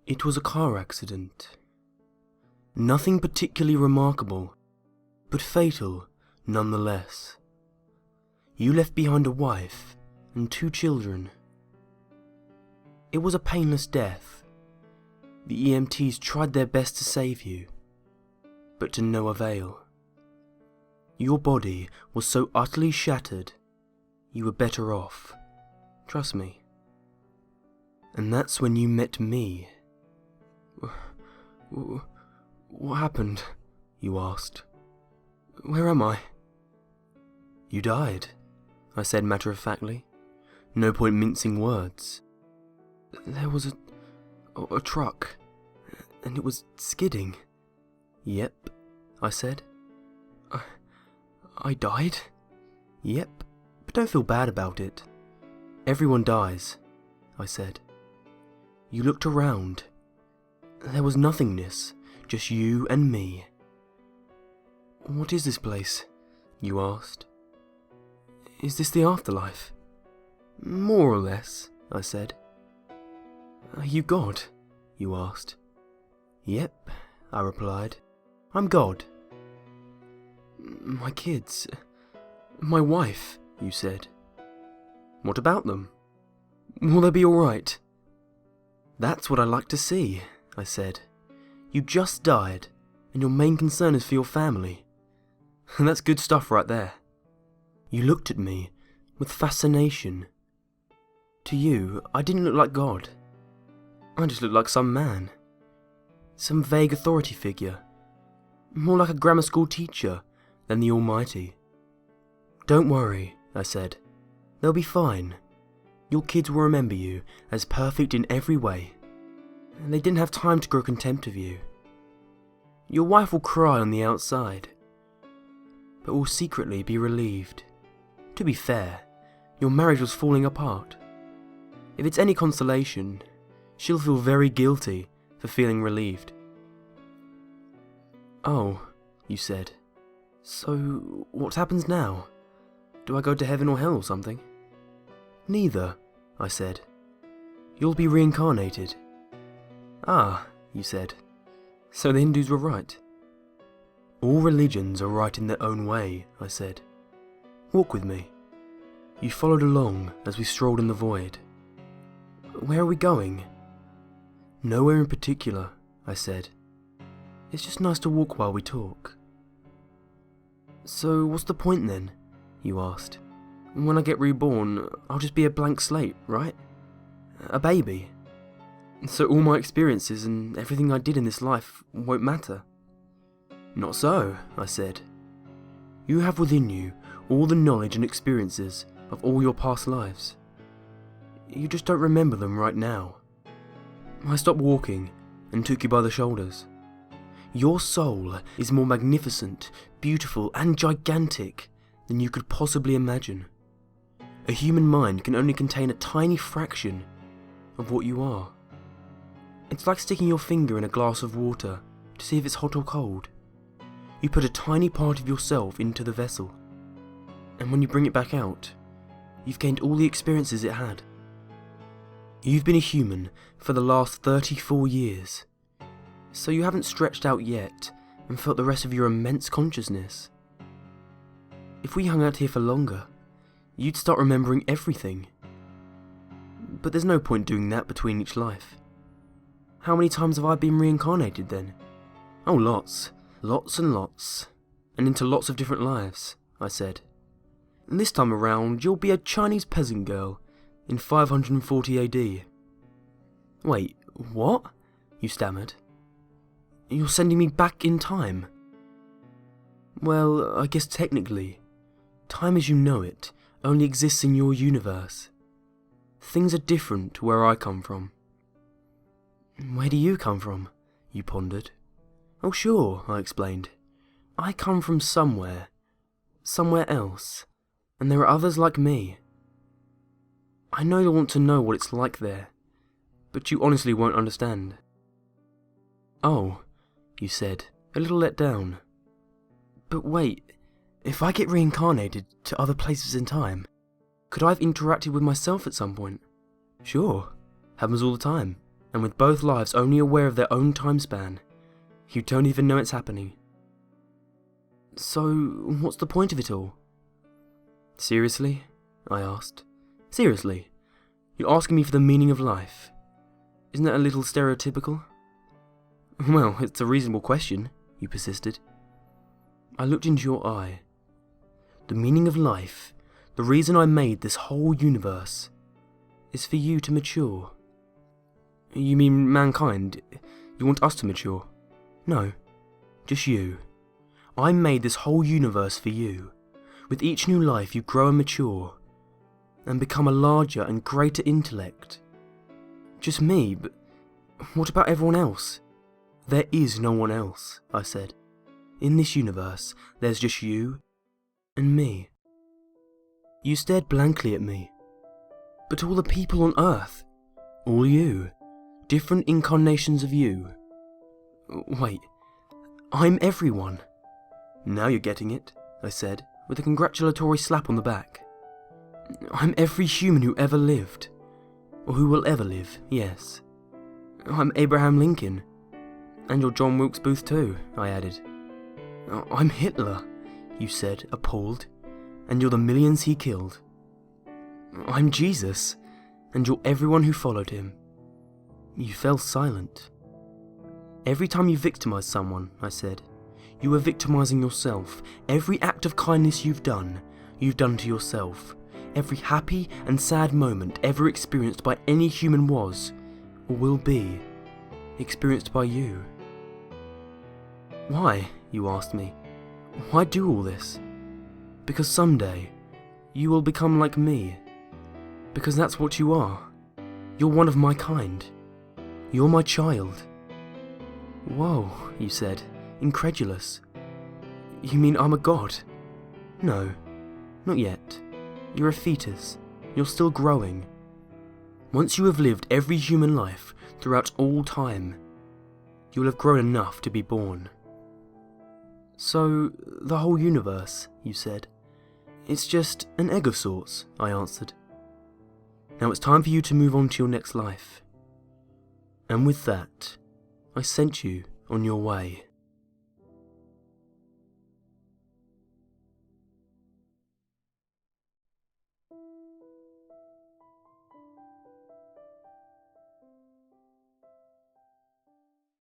It was a car accident. Nothing particularly remarkable, but fatal nonetheless. You left behind a wife and 2 children. It was a painless death. The EMTs tried their best to save you, but to no avail. Your body was so utterly shattered, you were better off. Trust me. And that's when you met me. What happened? You asked. Where am I? You died, I said matter-of-factly. No point mincing words. There was a truck, and it was skidding. Yep, I said. I died? Yep, but don't feel bad about it. Everyone dies, I said. You looked around. There was nothingness, just you and me. What is this place? You asked. Is this the afterlife? More or less, I said. Are you God? You asked. Yep, I replied. I'm God. My kids, my wife, you said. What about them? Will they be alright? That's what I like to see, I said. You just died, and your main concern is for your family. And that's good stuff right there. You looked at me with fascination. To you, I didn't look like God. I just looked like some man. Some vague authority figure. More like a grammar school teacher than the Almighty. Don't worry, I said. They'll be fine. Your kids will remember you as perfect in every way. And they didn't have time to grow contempt of you. Your wife will cry on the outside, but will secretly be relieved. To be fair, your marriage was falling apart. If it's any consolation, she'll feel very guilty for feeling relieved. Oh, you said. So, what happens now? Do I go to heaven or hell or something? Neither, I said. You'll be reincarnated. Ah, you said. So the Hindus were right. All religions are right in their own way, I said. Walk with me. You followed along as we strolled in the void. Where are we going? Nowhere in particular, I said. It's just nice to walk while we talk. So what's the point then? You asked. When I get reborn, I'll just be a blank slate, right? A baby. So all my experiences and everything I did in this life won't matter. Not so, I said. You have within you all the knowledge and experiences of all your past lives. You just don't remember them right now. I stopped walking and took you by the shoulders. Your soul is more magnificent, beautiful, and gigantic than you could possibly imagine. A human mind can only contain a tiny fraction of what you are. It's like sticking your finger in a glass of water to see if it's hot or cold. You put a tiny part of yourself into the vessel, and when you bring it back out, you've gained all the experiences it had. You've been a human for the last 34 years, so you haven't stretched out yet and felt the rest of your immense consciousness. If we hung out here for longer, you'd start remembering everything. But there's no point doing that between each life. How many times have I been reincarnated then? Oh, lots. Lots and lots. And into lots of different lives, I said. And this time around, you'll be a Chinese peasant girl in 540 AD. Wait, what? You stammered. You're sending me back in time? Well, I guess technically, time as you know it only exists in your universe. Things are different where I come from. Where do you come from? You pondered. Oh sure, I explained. I come from somewhere else, and there are others like me. I know you'll want to know what it's like there, but you honestly won't understand. Oh, you said, a little let down. But wait, if I get reincarnated to other places in time, could I have interacted with myself at some point? Sure, happens all the time, and with both lives only aware of their own time span, you don't even know it's happening. So, what's the point of it all? Seriously? I asked. Seriously? You're asking me for the meaning of life? Isn't that a little stereotypical? Well, it's a reasonable question, you persisted. I looked into your eye. The meaning of life, the reason I made this whole universe, is for you to mature. You mean mankind? You want us to mature? No, just you. I made this whole universe for you. With each new life you grow and mature, and become a larger and greater intellect. Just me, but what about everyone else? There is no one else, I said. In this universe, there's just you and me. You stared blankly at me. But all the people on Earth, all you, different incarnations of you. Wait, I'm everyone. Now you're getting it, I said, with a congratulatory slap on the back. I'm every human who ever lived. Or who will ever live, yes. I'm Abraham Lincoln. And you're John Wilkes Booth too, I added. I'm Hitler, you said, appalled. And you're the millions he killed. I'm Jesus, and you're everyone who followed him. You fell silent. Every time you victimize someone, I said, you are victimizing yourself. Every act of kindness you've done to yourself. Every happy and sad moment ever experienced by any human was, or will be, experienced by you. Why, you asked me, why do all this? Because someday, you will become like me. Because that's what you are. You're one of my kind. You're my child. Whoa, you said, incredulous. You mean I'm a god? No, not yet. You're a fetus. You're still growing. Once you have lived every human life throughout all time, you will have grown enough to be born. So, the whole universe, you said. It's just an egg of sorts, I answered. Now it's time for you to move on to your next life. And with that, I sent you on your way.